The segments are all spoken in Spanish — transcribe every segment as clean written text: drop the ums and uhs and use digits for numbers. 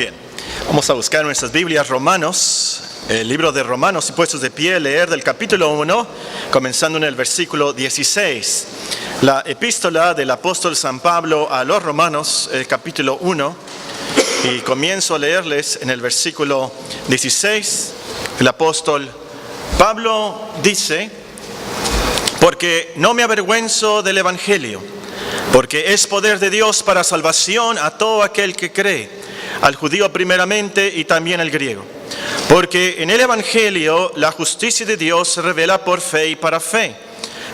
Bien, vamos a buscar nuestras Biblias, Romanos, el libro de Romanos, y puestos de pie, leer del capítulo 1, comenzando en el versículo 16. La epístola del apóstol San Pablo a los Romanos, el capítulo 1, y comienzo a leerles en el versículo 16. El apóstol Pablo dice: porque no me avergüenzo del evangelio, porque es poder de Dios para salvación a todo aquel que cree, al judío primeramente y también al griego. Porque en el evangelio la justicia de Dios se revela por fe y para fe.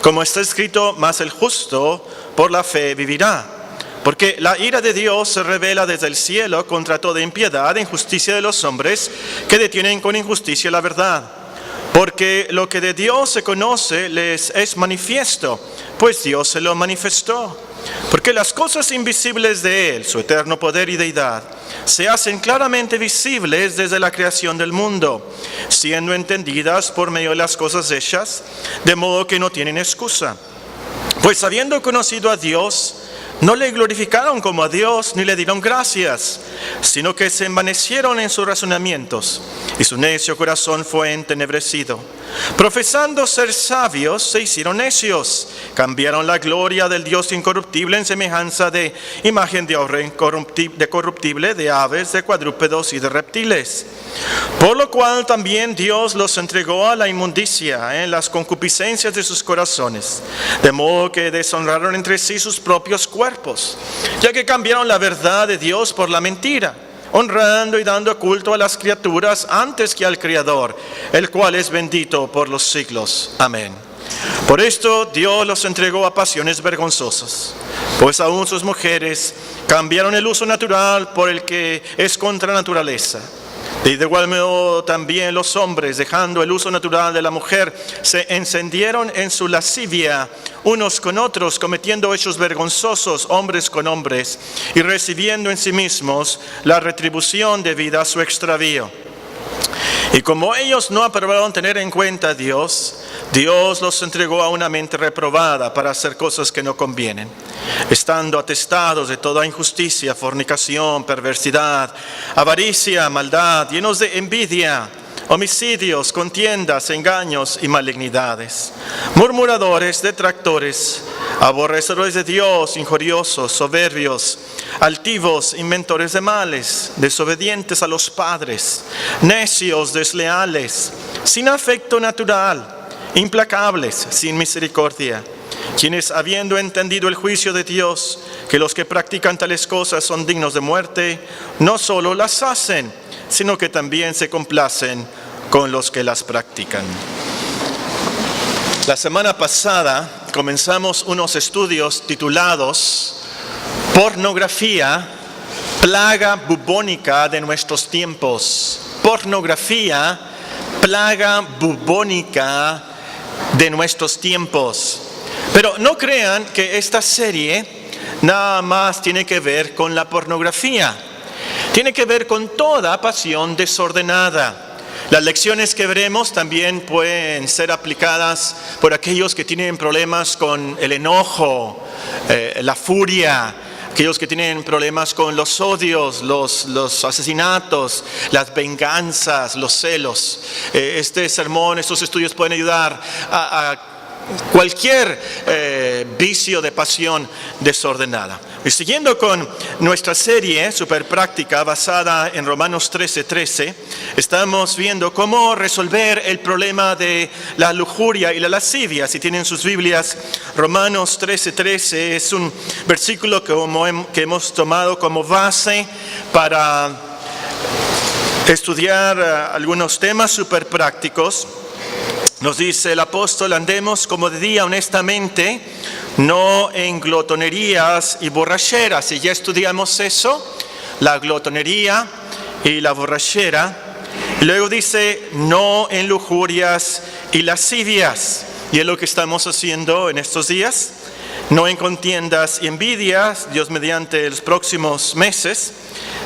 Como está escrito: mas el justo por la fe vivirá. Porque la ira de Dios se revela desde el cielo contra toda impiedad e injusticia de los hombres que detienen con injusticia la verdad. Porque lo que de Dios se conoce les es manifiesto, pues Dios se lo manifestó. Porque las cosas invisibles de Él, su eterno poder y deidad, se hacen claramente visibles desde la creación del mundo, siendo entendidas por medio de las cosas hechas, de modo que no tienen excusa. Pues habiendo conocido a Dios, no le glorificaron como a Dios ni le dieron gracias, sino que se envanecieron en sus razonamientos, y su necio corazón fue entenebrecido. Profesando ser sabios, se hicieron necios, cambiaron la gloria del Dios incorruptible en semejanza de imagen de obra corruptible, de aves, de cuadrúpedos y de reptiles. Por lo cual también Dios los entregó a la inmundicia en las concupiscencias de sus corazones, de modo que deshonraron entre sí sus propios cuerpos, ya que cambiaron la verdad de Dios por la mentira, honrando y dando culto a las criaturas antes que al Creador, el cual es bendito por los siglos. Amén. Por esto Dios los entregó a pasiones vergonzosas, pues aún sus mujeres cambiaron el uso natural por el que es contra naturaleza. Y de igual modo también los hombres, dejando el uso natural de la mujer, se encendieron en su lascivia unos con otros, cometiendo hechos vergonzosos hombres con hombres, y recibiendo en sí mismos la retribución debida a su extravío. Y como ellos no aprobaron tener en cuenta a Dios, Dios los entregó a una mente reprobada para hacer cosas que no convienen, estando atestados de toda injusticia, fornicación, perversidad, avaricia, maldad, llenos de envidia, homicidios, contiendas, engaños y malignidades, murmuradores, detractores, aborrecedores de Dios, injuriosos, soberbios, altivos, inventores de males, desobedientes a los padres, necios, desleales, sin afecto natural, implacables, sin misericordia, quienes, habiendo entendido el juicio de Dios, que los que practican tales cosas son dignos de muerte, no solo las hacen, sino que también se complacen con los que las practican. La semana pasada comenzamos unos estudios titulados Pornografía, plaga bubónica de nuestros tiempos. Pornografía, plaga bubónica de nuestros tiempos. Pero no crean que esta serie nada más tiene que ver con la pornografía. Tiene que ver con toda pasión desordenada. Las lecciones que veremos también pueden ser aplicadas por aquellos que tienen problemas con el enojo, la furia, aquellos que tienen problemas con los odios, los asesinatos, las venganzas, los celos. Este sermón, estos estudios pueden ayudar a cualquier vicio de pasión desordenada. Y siguiendo con nuestra serie super práctica basada en Romanos 13:13, estamos viendo cómo resolver el problema de la lujuria y la lascivia. Si tienen sus Biblias, Romanos 13:13 es un versículo que hemos tomado como base para estudiar algunos temas super prácticos. Nos dice el apóstol: andemos como de día honestamente, no en glotonerías y borracheras. Y ya estudiamos eso, la glotonería y la borrachera. Y luego dice: no en lujurias y lascivias. Y es lo que estamos haciendo en estos días. No en contiendas y envidias, Dios mediante los próximos meses,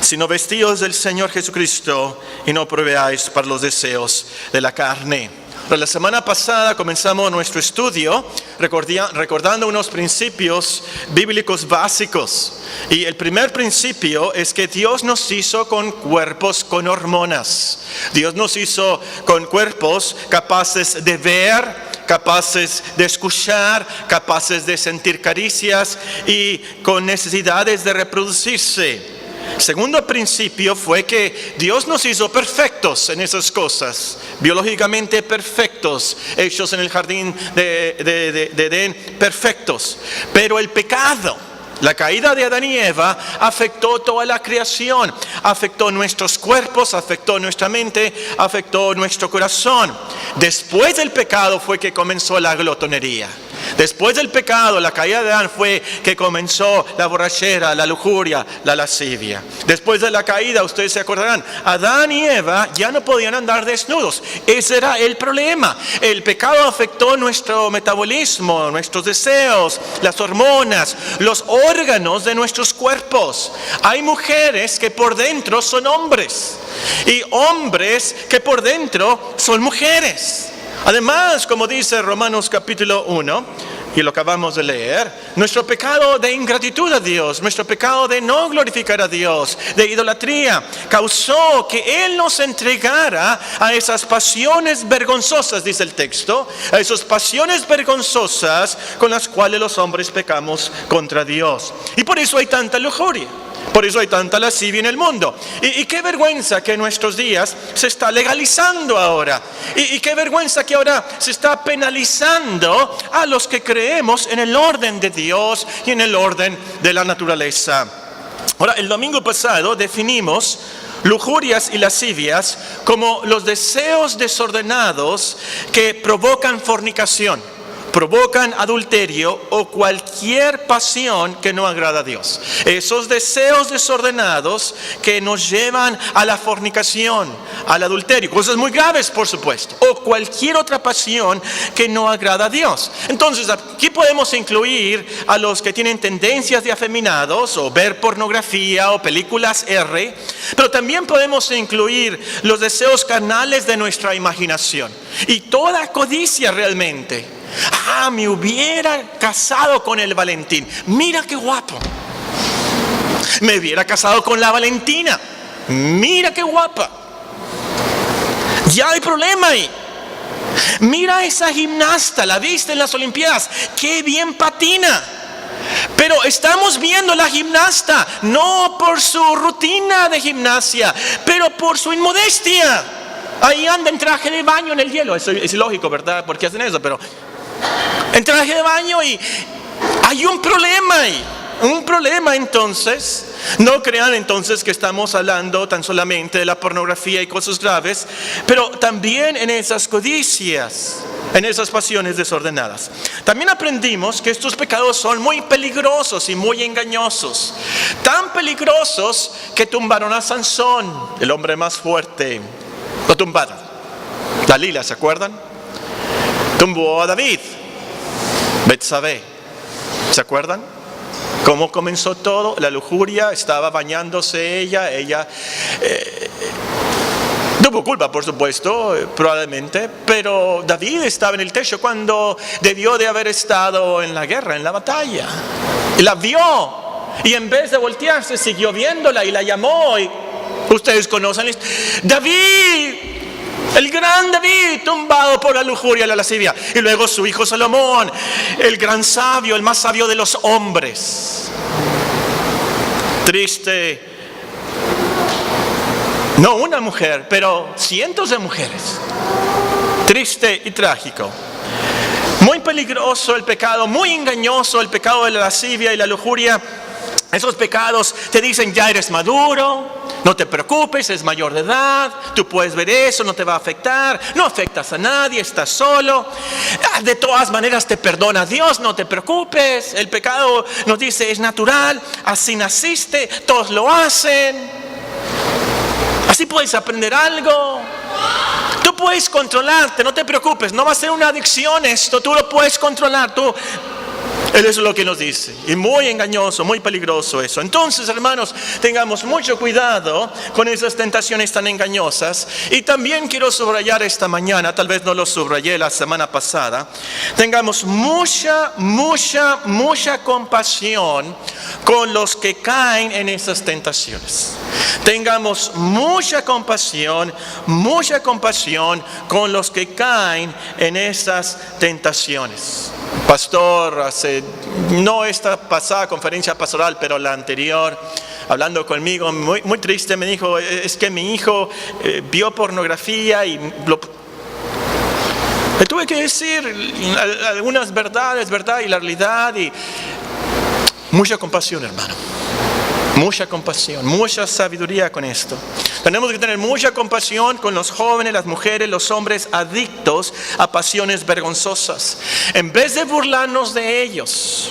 sino vestidos del Señor Jesucristo y no proveáis para los deseos de la carne. La semana pasada comenzamos nuestro estudio recordando unos principios bíblicos básicos. Y el primer principio es que Dios nos hizo con cuerpos con hormonas. Dios nos hizo con cuerpos capaces de ver, capaces de escuchar, capaces de sentir caricias y con necesidades de reproducirse. Segundo principio fue que Dios nos hizo perfectos en esas cosas, biológicamente perfectos, hechos en el jardín de Edén, perfectos. Pero el pecado, la caída de Adán y Eva, afectó toda la creación, afectó nuestros cuerpos, afectó nuestra mente, afectó nuestro corazón. Después del pecado fue que comenzó la glotonería. Después del pecado, la caída de Adán fue que comenzó la borrachera, la lujuria, la lascivia. Después de la caída, ustedes se acordarán, Adán y Eva ya no podían andar desnudos. Ese era el problema. El pecado afectó nuestro metabolismo, nuestros deseos, las hormonas, los órganos de nuestros cuerpos. Hay mujeres que por dentro son hombres y hombres que por dentro son mujeres. Además, como dice Romanos capítulo 1, y lo acabamos de leer, nuestro pecado de ingratitud a Dios, nuestro pecado de no glorificar a Dios, de idolatría, causó que Él nos entregara a esas pasiones vergonzosas, dice el texto, a esas pasiones vergonzosas con las cuales los hombres pecamos contra Dios. Y por eso hay tanta lujuria. Por eso hay tanta lascivia en el mundo. Y qué vergüenza que en nuestros días se está legalizando ahora. Y qué vergüenza que ahora se está penalizando a los que creemos en el orden de Dios y en el orden de la naturaleza. Ahora, el domingo pasado definimos lujurias y lascivias como los deseos desordenados que provocan fornicación, provocan adulterio o cualquier pasión que no agrada a Dios. Esos deseos desordenados que nos llevan a la fornicación, al adulterio, cosas muy graves por supuesto, o cualquier otra pasión que no agrada a Dios. Entonces aquí podemos incluir a los que tienen tendencias de afeminados o ver pornografía o películas R, pero también podemos incluir los deseos carnales de nuestra imaginación y toda codicia realmente. Me hubiera casado con el Valentín. Mira qué guapo. Me hubiera casado con la Valentina. Mira qué guapa. Ya hay problema ahí. Mira esa gimnasta, la viste en las Olimpiadas. Qué bien patina. Pero estamos viendo la gimnasta no por su rutina de gimnasia, pero por su inmodestia. Ahí anda en traje de baño en el hielo. Eso es lógico, ¿verdad? ¿Por qué hacen eso? Pero en traje de baño y hay un problema ahí. Un problema entonces. No crean entonces que estamos hablando tan solamente de la pornografía y cosas graves, pero también en esas codicias, en esas pasiones desordenadas. También aprendimos que estos pecados son muy peligrosos y muy engañosos. Tan peligrosos que tumbaron a Sansón, el hombre más fuerte. Lo tumbaron. Dalila, ¿se acuerdan? Tumbó a David, Betsabé, ¿se acuerdan? ¿Cómo comenzó todo? La lujuria, estaba bañándose ella tuvo culpa por supuesto, probablemente, pero David estaba en el techo cuando debió de haber estado en la guerra, en la batalla. Y la vio, y en vez de voltearse siguió viéndola y la llamó, y ustedes conocen esto. David, el gran David, tumbado por la lujuria y la lascivia. Y luego su hijo Salomón, el gran sabio, el más sabio de los hombres. Triste. No una mujer, pero cientos de mujeres. Triste y trágico. Muy peligroso el pecado, muy engañoso el pecado de la lascivia y la lujuria. Esos pecados te dicen ya eres maduro, no te preocupes, es mayor de edad, tú puedes ver eso, no te va a afectar, no afectas a nadie, estás solo. De todas maneras te perdona Dios, no te preocupes. El pecado nos dice es natural, así naciste, todos lo hacen. Así puedes aprender algo. Tú puedes controlarte, no te preocupes, no va a ser una adicción esto, tú lo puedes controlar, tú. Eso es lo que nos dice. Y muy engañoso, muy peligroso eso. Entonces, hermanos, tengamos mucho cuidado con esas tentaciones tan engañosas. Y también quiero subrayar esta mañana, tal vez no lo subrayé la semana pasada, tengamos mucha compasión con los que caen en esas tentaciones. Tengamos mucha compasión con los que caen en esas tentaciones. Pastor, no esta pasada conferencia pastoral, pero la anterior, hablando conmigo, muy triste, me dijo, es que mi hijo vio pornografía y le tuve que decir algunas verdades, verdad y la realidad, y mucha compasión, hermano. Mucha compasión, mucha sabiduría con esto. Tenemos que tener mucha compasión con los jóvenes, las mujeres, los hombres adictos a pasiones vergonzosas. En vez de burlarnos de ellos,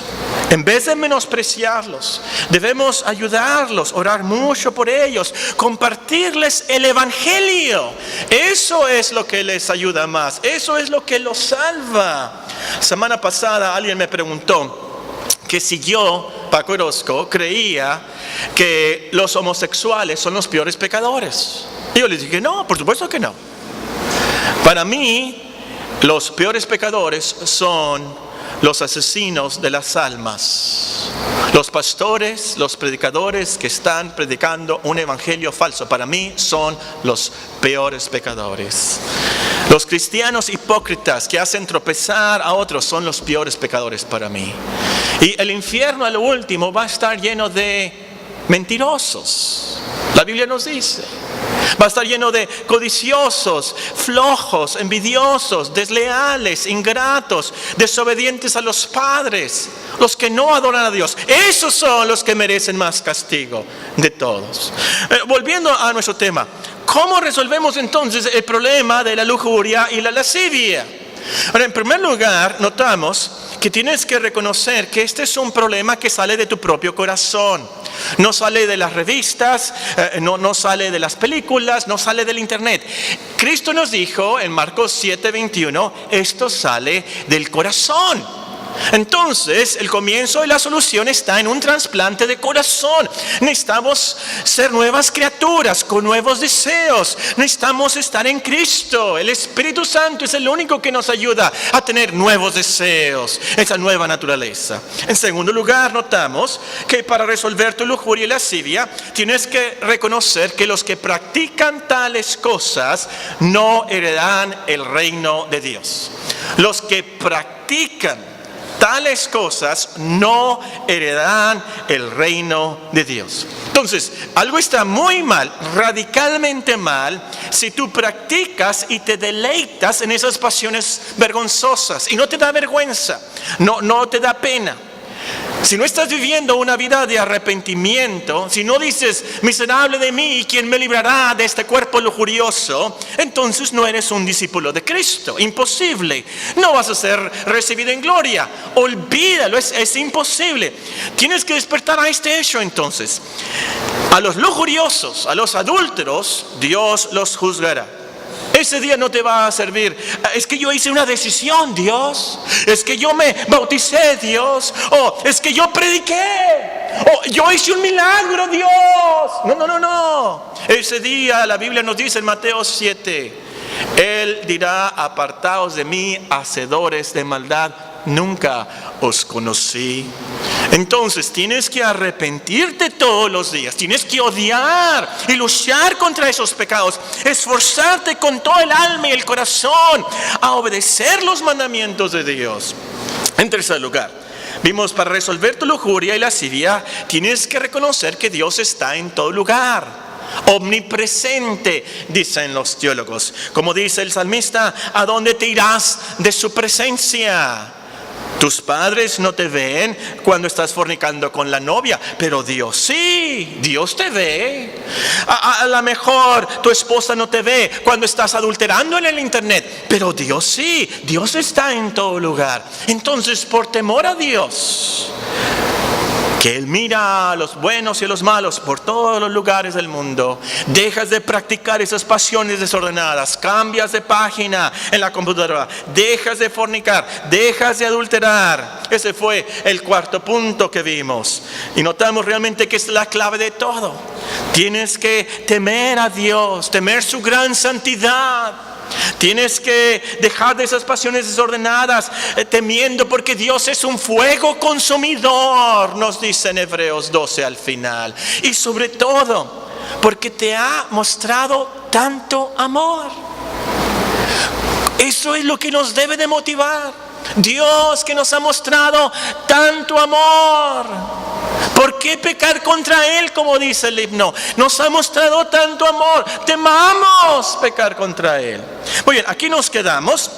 en vez de menospreciarlos, debemos ayudarlos, orar mucho por ellos, compartirles el evangelio. Eso es lo que les ayuda más, eso es lo que los salva. Semana pasada alguien me preguntó que si yo, Paco Orozco, creía que los homosexuales son los peores pecadores. Y yo les dije, no, por supuesto que no. Para mí, los peores pecadores son los asesinos de las almas, los pastores, los predicadores que están predicando un evangelio falso. Para mí son los peores pecadores. Los cristianos hipócritas que hacen tropezar a otros son los peores pecadores para mí. Y el infierno a lo último va a estar lleno de mentirosos. La Biblia nos dice. Va a estar lleno de codiciosos, flojos, envidiosos, desleales, ingratos, desobedientes a los padres, los que no adoran a Dios. Esos son los que merecen más castigo de todos. Volviendo a nuestro tema, ¿cómo resolvemos entonces el problema de la lujuria y la lascivia? Ahora, en primer lugar, notamos que tienes que reconocer que este es un problema que sale de tu propio corazón. No sale de las revistas, no sale de las películas, no sale del internet. Cristo nos dijo en Marcos 7:21, esto sale del corazón. Entonces, el comienzo de la solución está en un trasplante de corazón. Necesitamos ser nuevas criaturas con nuevos deseos. Necesitamos estar en Cristo. El Espíritu Santo es el único que nos ayuda a tener nuevos deseos, esa nueva naturaleza. En segundo lugar, notamos que para resolver tu lujuria y lascivia, tienes que reconocer que los que practican tales cosas no heredarán el reino de Dios. Los que practican tales cosas no heredarán el reino de Dios. Entonces, algo está muy mal, radicalmente mal, si tú practicas y te deleitas en esas pasiones vergonzosas y no te da vergüenza, no te da pena. Si no estás viviendo una vida de arrepentimiento, si no dices, miserable de mí, ¿quién me librará de este cuerpo lujurioso? Entonces no eres un discípulo de Cristo, imposible. No vas a ser recibido en gloria, olvídalo, es imposible. Tienes que despertar a este hecho entonces. A los lujuriosos, a los adúlteros, Dios los juzgará. Ese día no te va a servir. Es que yo hice una decisión, Dios. Es que yo me bauticé, Dios. Es que yo prediqué. Yo hice un milagro, Dios. No. Ese día la Biblia nos dice en Mateo 7. Él dirá, apartaos de mí, hacedores de maldad. Nunca os conocí. Entonces tienes que arrepentirte todos los días. Tienes que odiar y luchar contra esos pecados. Esforzarte con todo el alma y el corazón a obedecer los mandamientos de Dios. En tercer lugar, vimos, para resolver tu lujuria y lascivia, tienes que reconocer que Dios está en todo lugar. Omnipresente, dicen los teólogos. Como dice el salmista, ¿a dónde te irás de su presencia? Tus padres no te ven cuando estás fornicando con la novia, pero Dios sí, Dios te ve. A lo mejor tu esposa no te ve cuando estás adulterando en el internet, pero Dios sí, Dios está en todo lugar. Entonces, por temor a Dios, que Él mira a los buenos y a los malos por todos los lugares del mundo. Dejas de practicar esas pasiones desordenadas, cambias de página en la computadora, dejas de fornicar, dejas de adulterar. Ese fue el cuarto punto que vimos. Y notamos realmente que es la clave de todo. Tienes que temer a Dios, temer su gran santidad. Tienes que dejar de esas pasiones desordenadas, temiendo, porque Dios es un fuego consumidor, nos dice en Hebreos 12 al final. Y sobre todo, porque te ha mostrado tanto amor. Eso es lo que nos debe de motivar. Dios, que nos ha mostrado tanto amor. ¿Por qué pecar contra Él, como dice el himno? Nos ha mostrado tanto amor, temamos pecar contra Él. Muy bien, aquí nos quedamos.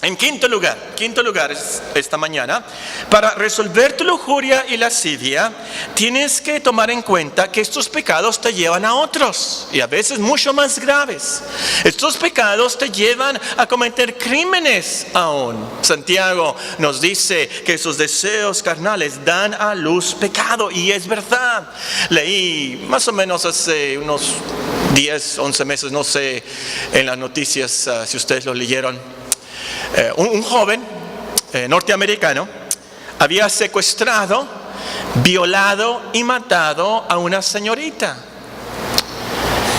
En quinto lugar esta mañana, para resolver tu lujuria y lascivia, tienes que tomar en cuenta que estos pecados te llevan a otros, y a veces mucho más graves. Estos pecados te llevan a cometer crímenes aún. Santiago nos dice que sus deseos carnales dan a luz pecado, y es verdad. Leí más o menos hace unos 10, 11 meses, no sé, en las noticias si ustedes lo leyeron. Un joven norteamericano había secuestrado, violado y matado a una señorita.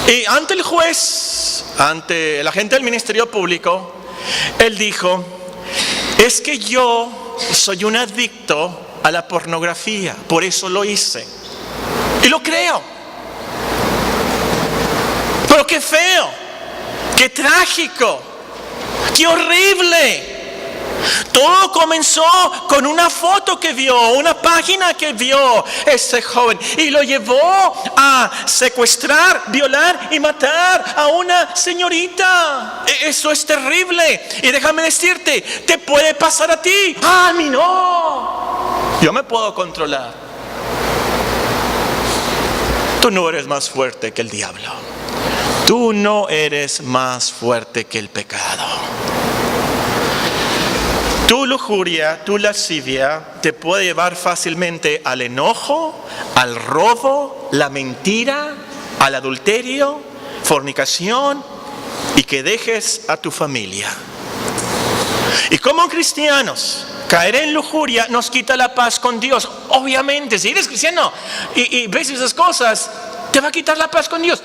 Y ante el juez, ante la gente del Ministerio Público, él dijo: es que yo soy un adicto a la pornografía, por eso lo hice. Y lo creo. Pero qué feo, qué trágico, ¡qué horrible! Todo comenzó con una foto que vio, una página que vio ese joven, y lo llevó a secuestrar, violar y matar a una señorita. Eso es terrible. Y déjame decirte, te puede pasar a ti. ¡Ah, a mí no! Yo me puedo controlar. Tú no eres más fuerte que el diablo. Tú no eres más fuerte que el pecado. Tu lujuria, tu lascivia te puede llevar fácilmente al enojo, al robo, la mentira, al adulterio, fornicación, y que dejes a tu familia. Y como cristianos, caer en lujuria nos quita la paz con Dios. Obviamente, si eres cristiano y ves esas cosas, te va a quitar la paz con Dios.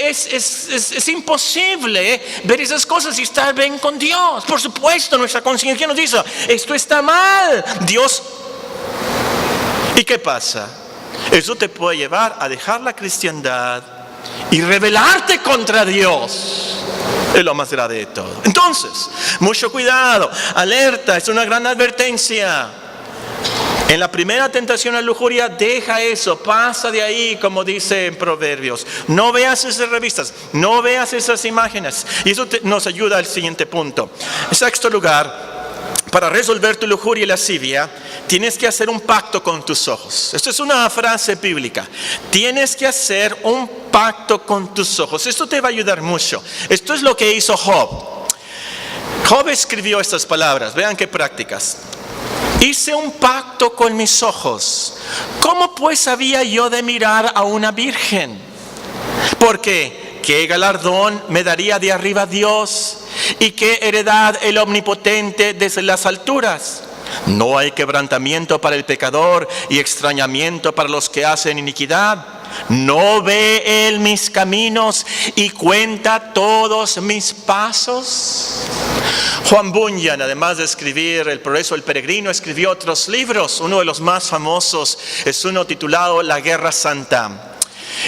Es imposible ver esas cosas y estar bien con Dios. Por supuesto, nuestra conciencia nos dice: esto está mal, Dios. ¿Y qué pasa? Eso te puede llevar a dejar la cristiandad y rebelarte contra Dios. Es lo más grave de todo. Entonces, mucho cuidado, alerta, es una gran advertencia. En la primera tentación a la lujuria, deja eso, pasa de ahí, como dice en Proverbios. No veas esas revistas, no veas esas imágenes. Y eso nos ayuda al siguiente punto. En sexto lugar, para resolver tu lujuria y lascivia, tienes que hacer un pacto con tus ojos. Esto es una frase bíblica. Tienes que hacer un pacto con tus ojos. Esto te va a ayudar mucho. Esto es lo que hizo Job. Job escribió estas palabras. Vean qué prácticas. Hice un pacto con mis ojos. ¿Cómo pues había yo de mirar a una virgen? Porque ¿qué galardón me daría de arriba Dios? ¿Y qué heredad el Omnipotente desde las alturas? No hay quebrantamiento para el pecador y extrañamiento para los que hacen iniquidad. ¿No ve Él mis caminos y cuenta todos mis pasos? Juan Bunyan, además de escribir El progreso del peregrino, escribió otros libros. Uno de los más famosos es uno titulado La Guerra Santa.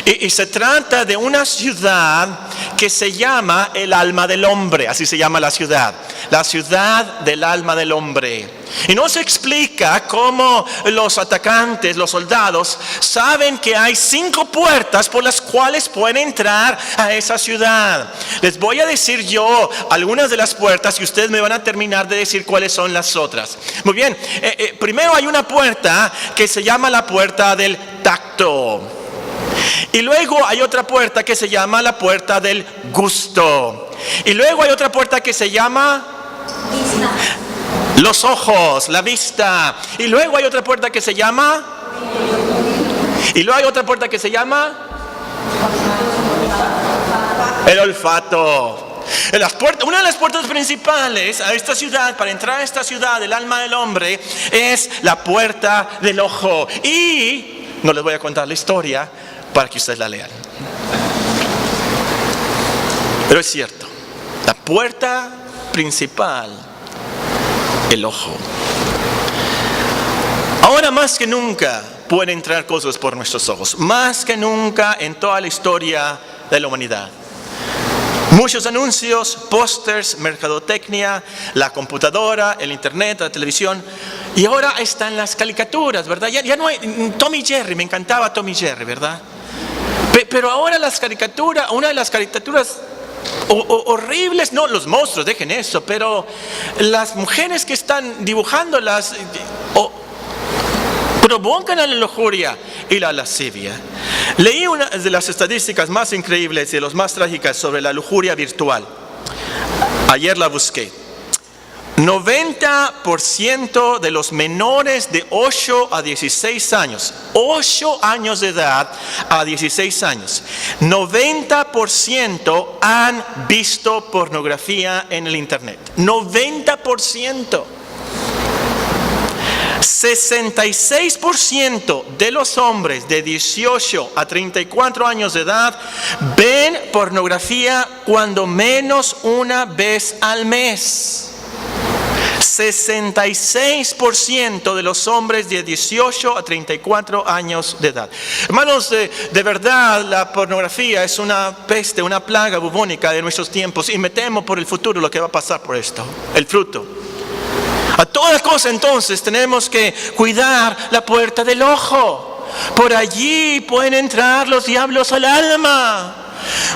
Y se trata de una ciudad que se llama el alma del hombre. Así se llama la ciudad del alma del hombre. Y nos explica cómo los atacantes, los soldados, saben que hay 5 puertas por las cuales pueden entrar a esa ciudad. Les voy a decir yo algunas de las puertas y ustedes me van a terminar de decir cuáles son las otras. Muy bien, primero hay una puerta que se llama la puerta del tacto. Y luego hay otra puerta que se llama la puerta del gusto. Y luego hay otra puerta que se llama los ojos, la vista. Y luego hay otra puerta que se llama Y luego hay otra puerta que se llama el olfato. Una de las puertas principales a esta ciudad, para entrar a esta ciudad del alma del hombre, es la puerta del ojo. Y no les voy a contar la historia para que ustedes la lean. Pero es cierto, la puerta principal, el ojo. Ahora más que nunca pueden entrar cosas por nuestros ojos, más que nunca en toda la historia de la humanidad. Muchos anuncios, pósters, mercadotecnia, la computadora, el internet, la televisión. Y ahora están las caricaturas, ¿verdad? Ya no hay Tom y Jerry, me encantaba Tom y Jerry, ¿verdad? Pero ahora las caricaturas, una de las caricaturas horribles, no los monstruos, dejen eso, pero las mujeres que están dibujándolas provocan a la lujuria y la lascivia. Leí una de las estadísticas más increíbles y de las más trágicas sobre la lujuria virtual. Ayer la busqué. 90% de los menores de 8 a 16 años, 8 años de edad a 16 años, 90% han visto pornografía en el internet. 90%. 66% de los hombres de 18 a 34 años de edad ven pornografía cuando menos una vez al mes. 66% de los hombres de 18 a 34 años de edad. Hermanos, de verdad la pornografía es una peste, una plaga bubónica de nuestros tiempos, y me temo por el futuro lo que va a pasar por esto, el fruto. A toda cosa entonces tenemos que cuidar la puerta del ojo. Por allí pueden entrar los diablos al alma.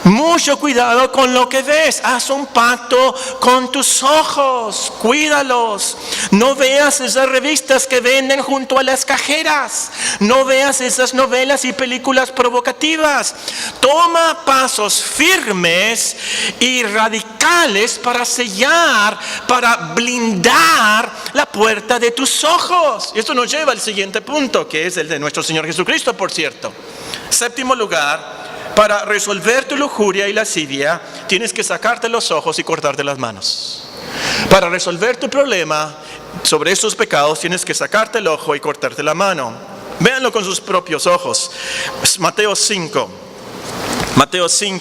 Mucho cuidado con lo que ves. Haz un pacto con tus ojos. Cuídalos. No veas esas revistas que venden junto a las cajeras. No veas esas novelas y películas provocativas. Toma pasos firmes y radicales para sellar, para blindar la puerta de tus ojos. Y esto nos lleva al siguiente punto, que es el de nuestro Señor Jesucristo, por cierto. Séptimo lugar. Para resolver tu lujuria y lascivia, tienes que sacarte los ojos y cortarte las manos. Para resolver tu problema sobre estos pecados, tienes que sacarte el ojo y cortarte la mano. Véanlo con sus propios ojos. Mateo 5,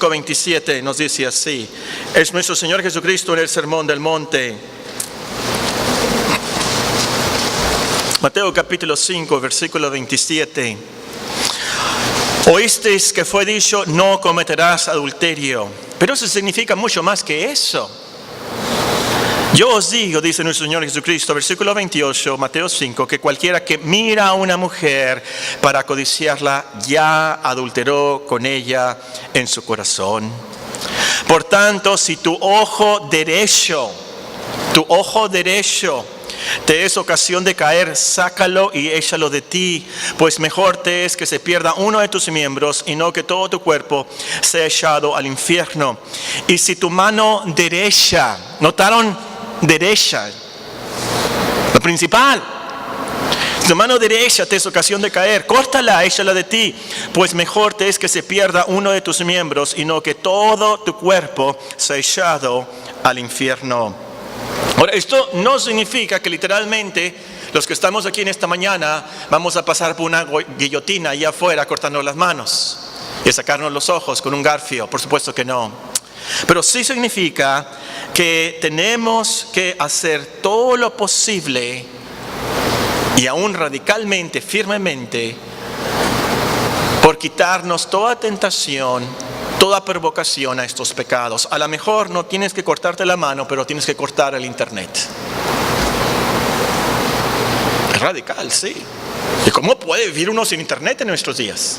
27 nos dice así. Es nuestro Señor Jesucristo en el Sermón del Monte. Mateo capítulo 5, versículo 27. Oísteis que fue dicho, no cometerás adulterio. Pero eso significa mucho más que eso. Yo os digo, dice nuestro Señor Jesucristo, versículo 28, Mateo 5, que cualquiera que mira a una mujer para codiciarla, ya adulteró con ella en su corazón. Por tanto, si tu ojo derecho te es ocasión de caer, sácalo y échalo de ti, pues mejor te es que se pierda uno de tus miembros y no que todo tu cuerpo sea echado al infierno. Y si tu mano derecha, ¿notaron? Derecha, lo principal. Si tu mano derecha te es ocasión de caer, córtala, échala de ti, pues mejor te es que se pierda uno de tus miembros y no que todo tu cuerpo sea echado al infierno. Ahora, esto no significa que literalmente los que estamos aquí en esta mañana vamos a pasar por una guillotina allá afuera cortando las manos y sacarnos los ojos con un garfio. Por supuesto que no. Pero sí significa que tenemos que hacer todo lo posible y aún radicalmente, firmemente, por quitarnos toda tentación, toda provocación a estos pecados. A lo mejor no tienes que cortarte la mano, pero tienes que cortar el internet. Es radical, sí. ¿Y cómo puede vivir uno sin internet en nuestros días?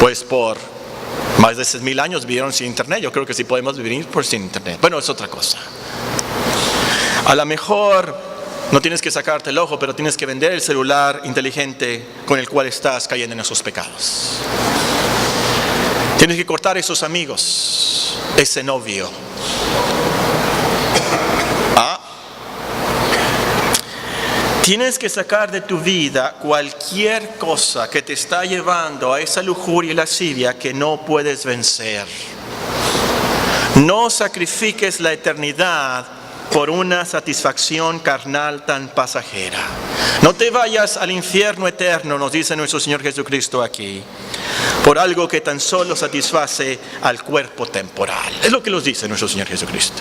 Pues por más de 6,000 años vivieron sin internet. Yo creo que sí podemos vivir sin internet. Bueno, es otra cosa. A lo mejor no tienes que sacarte el ojo, pero tienes que vender el celular inteligente con el cual estás cayendo en esos pecados. Tienes que cortar esos amigos, ese novio. Tienes que sacar de tu vida cualquier cosa que te está llevando a esa lujuria y lascivia que no puedes vencer. No sacrifiques la eternidad por una satisfacción carnal tan pasajera. No te vayas al infierno eterno, nos dice nuestro Señor Jesucristo aquí, por algo que tan solo satisface al cuerpo temporal. Es lo que nos dice nuestro Señor Jesucristo.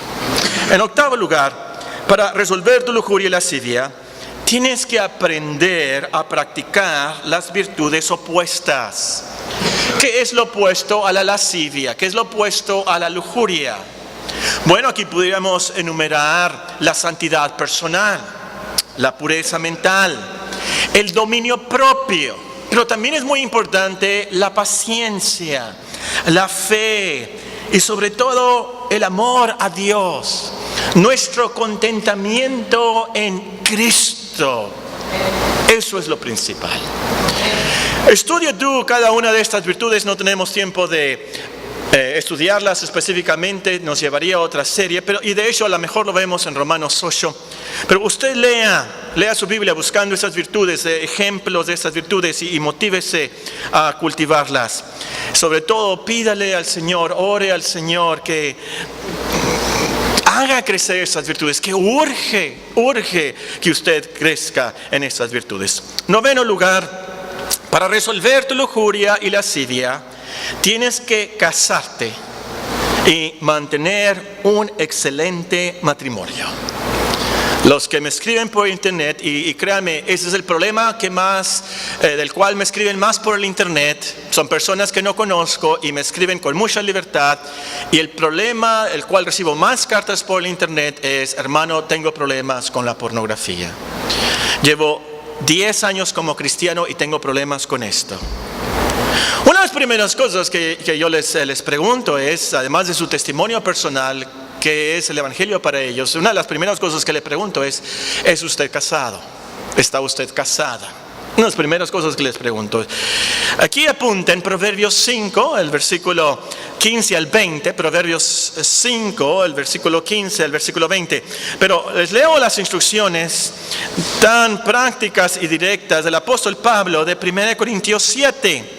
En octavo lugar, para resolver tu lujuria y lascivia, tienes que aprender a practicar las virtudes opuestas. ¿Qué es lo opuesto a la lascivia? ¿Qué es lo opuesto a la lujuria? Bueno, aquí podríamos enumerar la santidad personal, la pureza mental, el dominio propio, pero también es muy importante la paciencia, la fe y sobre todo el amor a Dios, nuestro contentamiento en Cristo. Eso es lo principal. Estudia tú cada una de estas virtudes, no tenemos tiempo de estudiarlas específicamente, nos llevaría a otra serie, y de hecho a lo mejor lo vemos en Romanos 8. Pero usted lea su Biblia buscando esas virtudes, ejemplos de esas virtudes y motívese a cultivarlas. Sobre todo pídale al Señor, ore al Señor que haga crecer esas virtudes, que urge que usted crezca en esas virtudes. Noveno lugar, para resolver tu lujuria y lascivia, tienes que casarte y mantener un excelente matrimonio. Los que me escriben por internet, y créanme, ese es el problema del cual me escriben más por el internet, son personas que no conozco y me escriben con mucha libertad, y el problema el cual recibo más cartas por el internet es: hermano, tengo problemas con la pornografía. Llevo 10 años como cristiano y tengo problemas con esto. Una de las primeras cosas que yo les pregunto es, además de su testimonio personal, ¿qué es el evangelio para ellos? Una de las primeras cosas que le pregunto es usted casado? ¿Está usted casada? Una de las primeras cosas que les pregunto. Aquí apunta en Proverbios 5, el versículo 15 al 20, Proverbios 5, el versículo 15 al versículo 20. Pero les leo las instrucciones tan prácticas y directas del apóstol Pablo de 1 Corintios 7.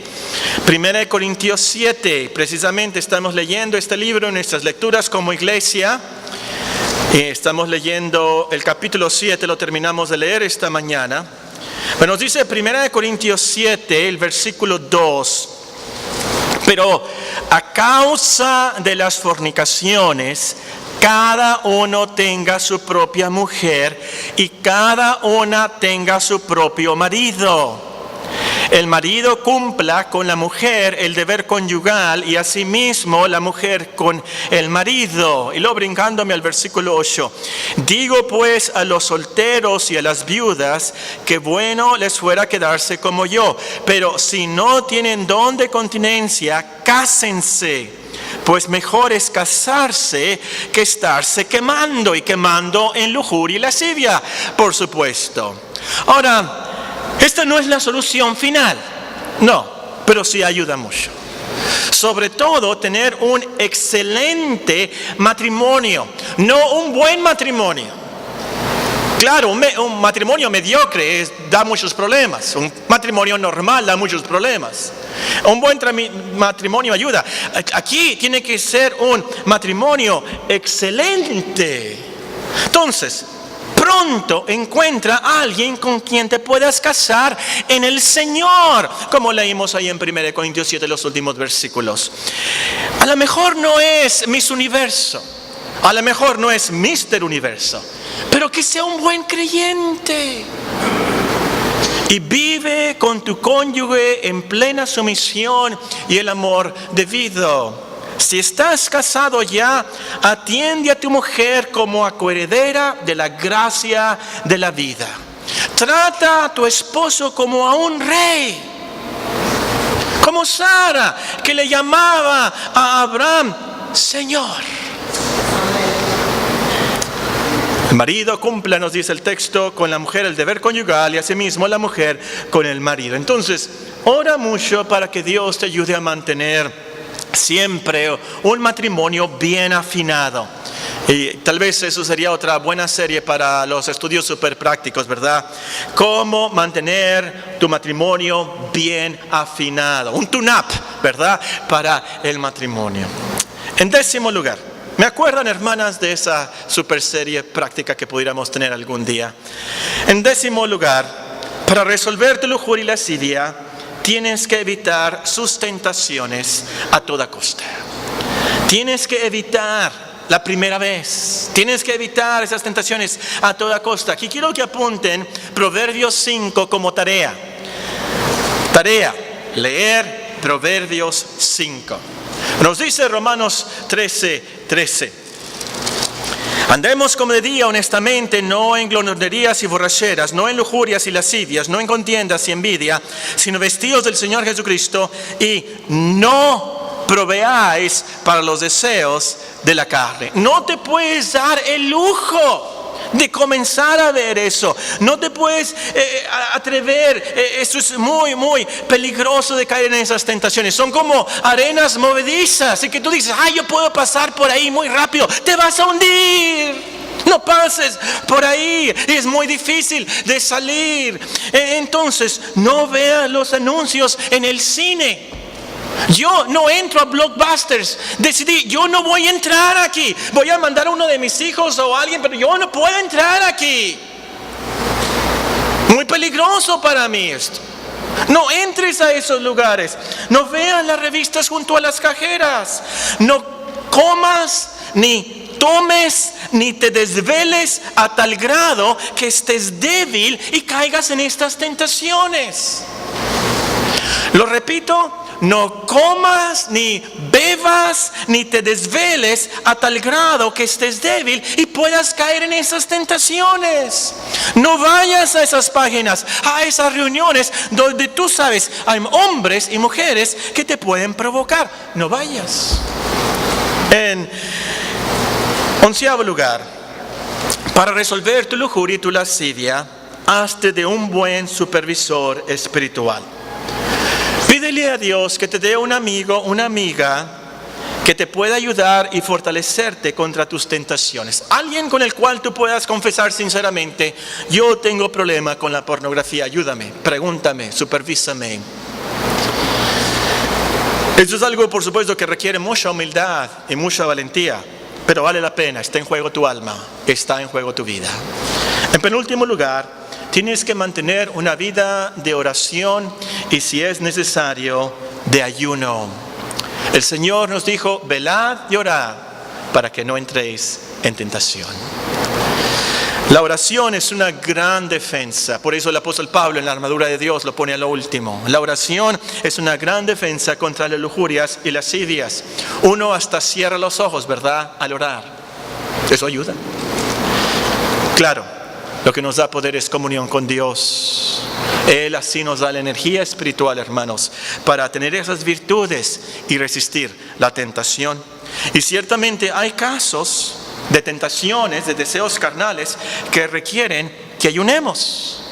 1 Corintios 7, precisamente estamos leyendo este libro en nuestras lecturas como iglesia. Estamos leyendo el capítulo 7, lo terminamos de leer esta mañana. Pero nos dice 1 Corintios 7, el versículo 2. Pero a causa de las fornicaciones, cada uno tenga su propia mujer y cada una tenga su propio marido. El marido cumpla con la mujer el deber conyugal y asimismo la mujer con el marido. Y luego brincándome al versículo 8. Digo pues a los solteros y a las viudas que bueno les fuera quedarse como yo. Pero si no tienen don de continencia, cásense. Pues mejor es casarse que estarse quemando en lujuria y lascivia, por supuesto. Ahora, esta no es la solución final, no, pero sí ayuda mucho. Sobre todo tener un excelente matrimonio, no un buen matrimonio. Claro, un matrimonio mediocre da muchos problemas, un matrimonio normal da muchos problemas. Un buen matrimonio ayuda. Aquí tiene que ser un matrimonio excelente. Entonces, pronto encuentra a alguien con quien te puedas casar en el Señor, como leímos ahí en 1 Corintios 7, los últimos versículos. A lo mejor no es Miss Universo, a lo mejor no es Mr. Universo, pero que sea un buen creyente. Y vive con tu cónyuge en plena sumisión y el amor debido. Si estás casado ya, atiende a tu mujer como a coheredera de la gracia de la vida. Trata a tu esposo como a un rey. Como Sara, que le llamaba a Abraham Señor. El marido cumpla, nos dice el texto, con la mujer el deber conyugal y asimismo la mujer con el marido. Entonces, ora mucho para que Dios te ayude a mantener siempre un matrimonio bien afinado. Y tal vez eso sería otra buena serie para los estudios súper prácticos, ¿verdad? Cómo mantener tu matrimonio bien afinado. Un tune-up, ¿verdad? Para el matrimonio. En 10º lugar, ¿me acuerdan, hermanas, de esa super serie práctica que pudiéramos tener algún día? En 10º lugar, para resolver tu lujuria y lascivia, tienes que evitar sus tentaciones a toda costa. Tienes que evitar la primera vez. Tienes que evitar esas tentaciones a toda costa. Aquí quiero que apunten Proverbios 5 como tarea. Tarea, leer Proverbios 5. Nos dice Romanos 13:13. Andemos como de día honestamente, no en glotonerías y borracheras, no en lujurias y lascivias, no en contiendas y envidia, sino vestidos del Señor Jesucristo y no proveáis para los deseos de la carne. No te puedes dar el lujo de comenzar a ver eso. No te puedes atrever. Eso es muy, muy peligroso de caer en esas tentaciones. Son como arenas movedizas. Y que tú dices, yo puedo pasar por ahí muy rápido. Te vas a hundir. No pases por ahí. Es muy difícil de salir. Entonces, no veas los anuncios en el cine. Yo no entro a Blockbusters. Decidí, yo no voy a entrar aquí. Voy a mandar a uno de mis hijos o a alguien, pero yo no puedo entrar aquí. Muy peligroso para mí esto. No entres a esos lugares. No veas las revistas junto a las cajeras. No comas ni tomes ni te desveles a tal grado que estés débil y caigas en estas tentaciones. Lo repito. No comas, ni bebas, ni te desveles a tal grado que estés débil y puedas caer en esas tentaciones. No vayas a esas páginas, a esas reuniones donde tú sabes, hay hombres y mujeres que te pueden provocar. No vayas. En 11º lugar, para resolver tu lujuria y tu lascivia, hazte de un buen supervisor espiritual. Pídele a Dios que te dé un amigo, una amiga que te pueda ayudar y fortalecerte contra tus tentaciones. Alguien con el cual tú puedas confesar sinceramente, yo tengo problema con la pornografía, ayúdame, pregúntame, supervísame. Eso es algo, por supuesto, que requiere mucha humildad y mucha valentía, pero vale la pena. Está en juego tu alma, está en juego tu vida. En penúltimo lugar, tienes que mantener una vida de oración y, si es necesario, de ayuno. El Señor nos dijo, velad y orad para que no entréis en tentación. La oración es una gran defensa. Por eso el apóstol Pablo en la armadura de Dios lo pone a lo último. La oración es una gran defensa contra las lujurias y lascivias. Uno hasta cierra los ojos, ¿verdad?, al orar. Eso ayuda. Claro. Lo que nos da poder es comunión con Dios. Él así nos da la energía espiritual, hermanos, para tener esas virtudes y resistir la tentación. Y ciertamente hay casos de tentaciones, de deseos carnales que requieren que ayunemos.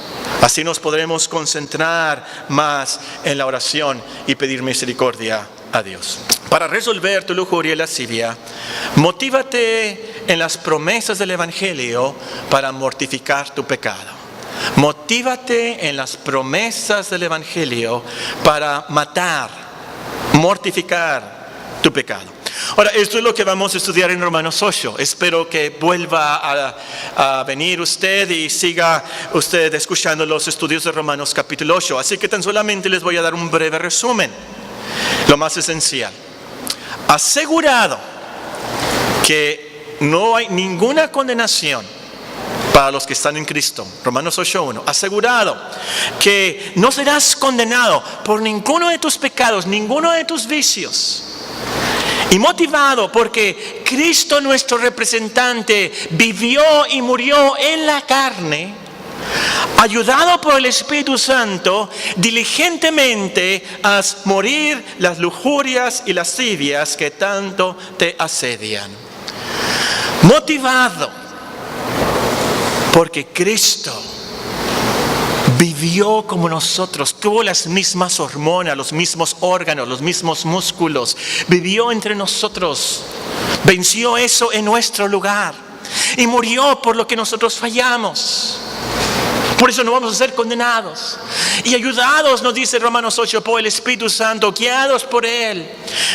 Así nos podremos concentrar más en la oración y pedir misericordia a Dios. Para resolver tu lujuria y lascivia, motívate en las promesas del Evangelio para mortificar tu pecado. Motívate en las promesas del Evangelio para matar, mortificar tu pecado. Ahora, esto es lo que vamos a estudiar en Romanos 8. Espero que vuelva a venir usted y siga usted escuchando los estudios de Romanos capítulo 8. Así que tan solamente les voy a dar un breve resumen. Lo más esencial. Asegurado que no hay ninguna condenación para los que están en Cristo. Romanos 8:1. Asegurado que no serás condenado por ninguno de tus pecados, ninguno de tus vicios. Y motivado porque Cristo, nuestro representante, vivió y murió en la carne, ayudado por el Espíritu Santo, diligentemente haz morir las lujurias y lascivias que tanto te asedian. Motivado porque Cristo vivió como nosotros, tuvo las mismas hormonas, los mismos órganos, los mismos músculos, vivió entre nosotros, venció eso en nuestro lugar y murió por lo que nosotros fallamos. Por eso no vamos a ser condenados. Y ayudados, nos dice Romanos 8, por el Espíritu Santo, guiados por Él.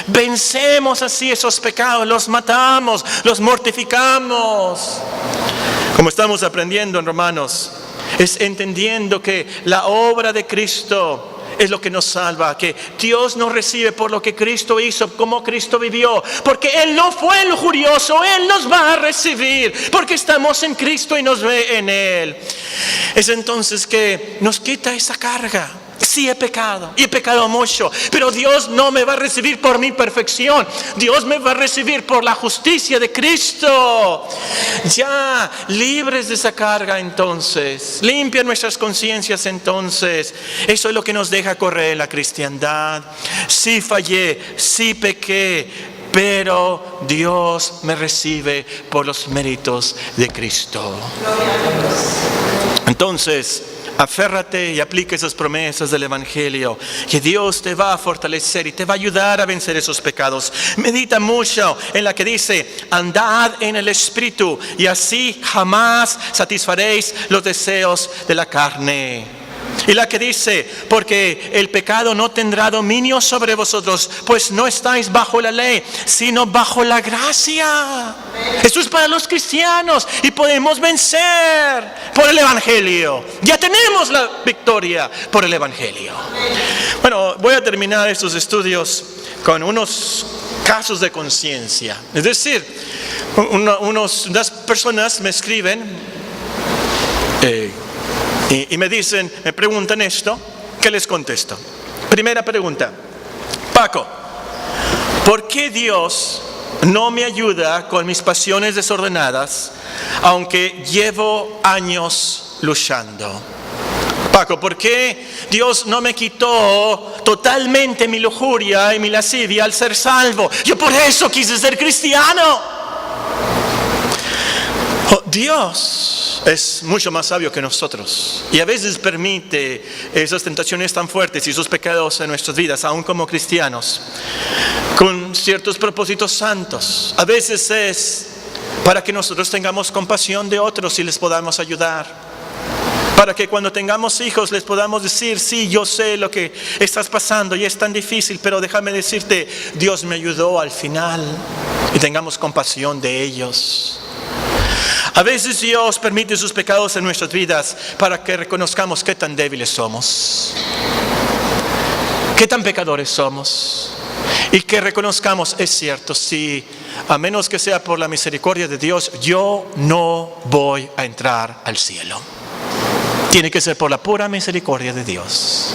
Vencemos así esos pecados, los matamos, los mortificamos. Como estamos aprendiendo en Romanos, es entendiendo que la obra de Cristo es lo que nos salva, que Dios nos recibe por lo que Cristo hizo, como Cristo vivió, porque Él no fue lujurioso, Él nos va a recibir, porque estamos en Cristo y nos ve en Él. Es entonces que nos quita esa carga. Sí he pecado, y he pecado mucho, pero Dios no me va a recibir por mi perfección, Dios me va a recibir por la justicia de Cristo. Ya libres de esa carga entonces, limpian nuestras conciencias entonces. Eso es lo que nos deja correr la cristiandad. Sí fallé, sí pequé, pero Dios me recibe por los méritos de Cristo. Entonces, aférrate y aplica esas promesas del Evangelio, que Dios te va a fortalecer y te va a ayudar a vencer esos pecados. Medita mucho en la que dice, andad en el Espíritu y así jamás satisfaréis los deseos de la carne. Y la que dice, porque el pecado no tendrá dominio sobre vosotros, pues no estáis bajo la ley, sino bajo la gracia. Esto es para los cristianos y podemos vencer por el Evangelio. Ya tenemos la victoria por el Evangelio. Bueno, voy a terminar estos estudios con unos casos de conciencia. Es decir, unas personas me escriben y me dicen, me preguntan esto, ¿qué les contesto? Primera pregunta, Paco, ¿por qué Dios no me ayuda con mis pasiones desordenadas, aunque llevo años luchando? Paco, ¿por qué Dios no me quitó totalmente mi lujuria y mi lascivia al ser salvo? Yo por eso quise ser cristiano. Dios es mucho más sabio que nosotros y a veces permite esas tentaciones tan fuertes y esos pecados en nuestras vidas, aún como cristianos, con ciertos propósitos santos. A veces es para que nosotros tengamos compasión de otros y les podamos ayudar. Para que cuando tengamos hijos les podamos decir, sí, yo sé lo que estás pasando y es tan difícil, pero déjame decirte, Dios me ayudó al final, y tengamos compasión de ellos. A veces Dios permite sus pecados en nuestras vidas para que reconozcamos qué tan débiles somos, qué tan pecadores somos, y que reconozcamos, es cierto, sí, a menos que sea por la misericordia de Dios, yo no voy a entrar al cielo. Tiene que ser por la pura misericordia de Dios.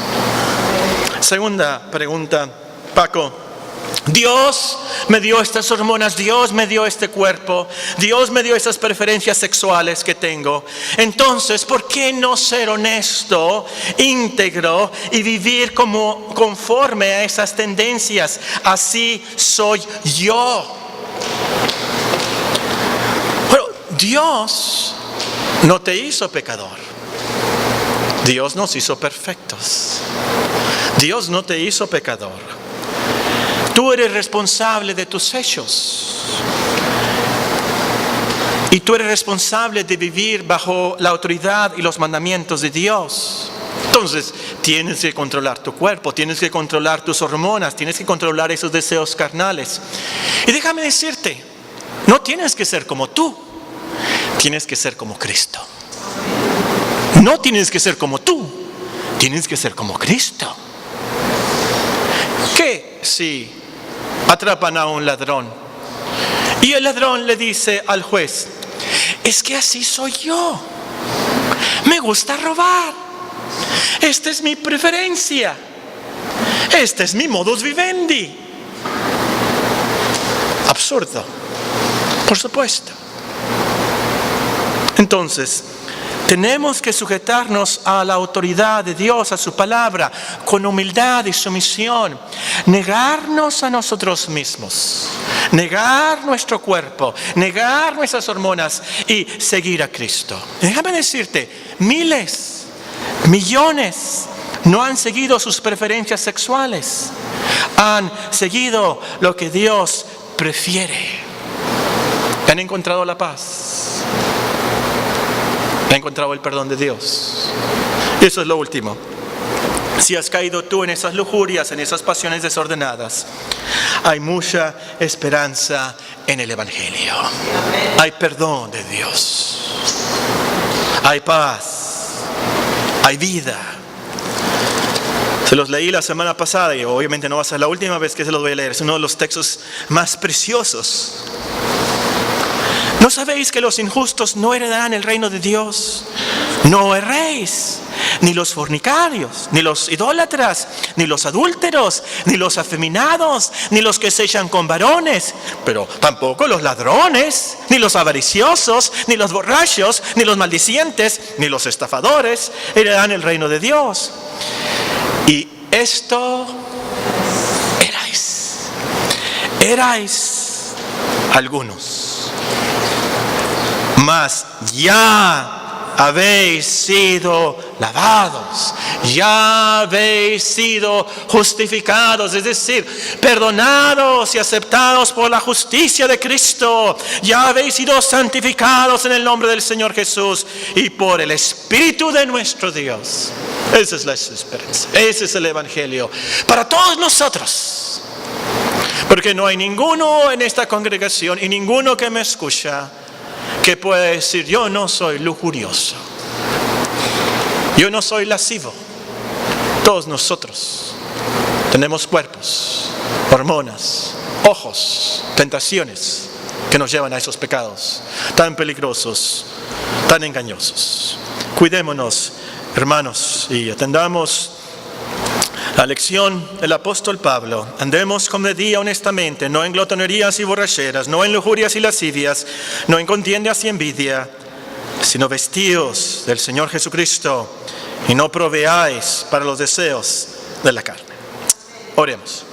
Segunda pregunta, Paco, Dios me dio estas hormonas, Dios me dio este cuerpo, Dios me dio esas preferencias sexuales que tengo. Entonces, ¿por qué no ser honesto, íntegro y vivir como conforme a esas tendencias? Así soy yo. Pero Dios no te hizo pecador. Dios nos hizo perfectos. Dios no te hizo pecador. Tú eres responsable de tus hechos. Y tú eres responsable de vivir bajo la autoridad y los mandamientos de Dios. Entonces, tienes que controlar tu cuerpo, tienes que controlar tus hormonas, tienes que controlar esos deseos carnales. Y déjame decirte, no tienes que ser como tú, tienes que ser como Cristo. No tienes que ser como tú, tienes que ser como Cristo. ¿Qué si atrapan a un ladrón y el ladrón le dice al juez, es que así soy yo, me gusta robar, esta es mi preferencia, este es mi modus vivendi? Absurdo, por supuesto. Entonces, tenemos que sujetarnos a la autoridad de Dios, a su palabra, con humildad y sumisión. Negarnos a nosotros mismos, negar nuestro cuerpo, negar nuestras hormonas y seguir a Cristo. Déjame decirte, miles Millones no han seguido sus preferencias sexuales. Han seguido lo que Dios prefiere. Han encontrado la paz. Han encontrado el perdón de Dios. Y eso es lo último. Si has caído tú en esas lujurias, en esas pasiones desordenadas, hay mucha esperanza en el Evangelio. Hay perdón de Dios. Hay paz. Hay vida. Se los leí la semana pasada y obviamente no va a ser la última vez que se los voy a leer. Es uno de los textos más preciosos. ¿No sabéis que los injustos no heredarán el reino de Dios? No erréis, ni los fornicarios, ni los idólatras, ni los adúlteros, ni los afeminados, ni los que se echan con varones, pero tampoco los ladrones, ni los avariciosos, ni los borrachos, ni los maldicientes, ni los estafadores heredarán el reino de Dios. Y esto erais algunos. Mas ya habéis sido lavados, ya habéis sido justificados, es decir, perdonados y aceptados por la justicia de Cristo. Ya habéis sido santificados en el nombre del Señor Jesús y por el Espíritu de nuestro Dios. Esa es la esperanza, ese es el Evangelio para todos nosotros. Porque no hay ninguno en esta congregación y ninguno que me escucha que puede decir: yo no soy lujurioso, yo no soy lascivo. Todos nosotros tenemos cuerpos, hormonas, ojos, tentaciones que nos llevan a esos pecados tan peligrosos, tan engañosos. Cuidémonos, hermanos, y atendamos la lección del apóstol Pablo. Andemos como de día honestamente, no en glotonerías y borracheras, no en lujurias y lascivias, no en contiendas y envidia, sino vestidos del Señor Jesucristo y no proveáis para los deseos de la carne. Oremos.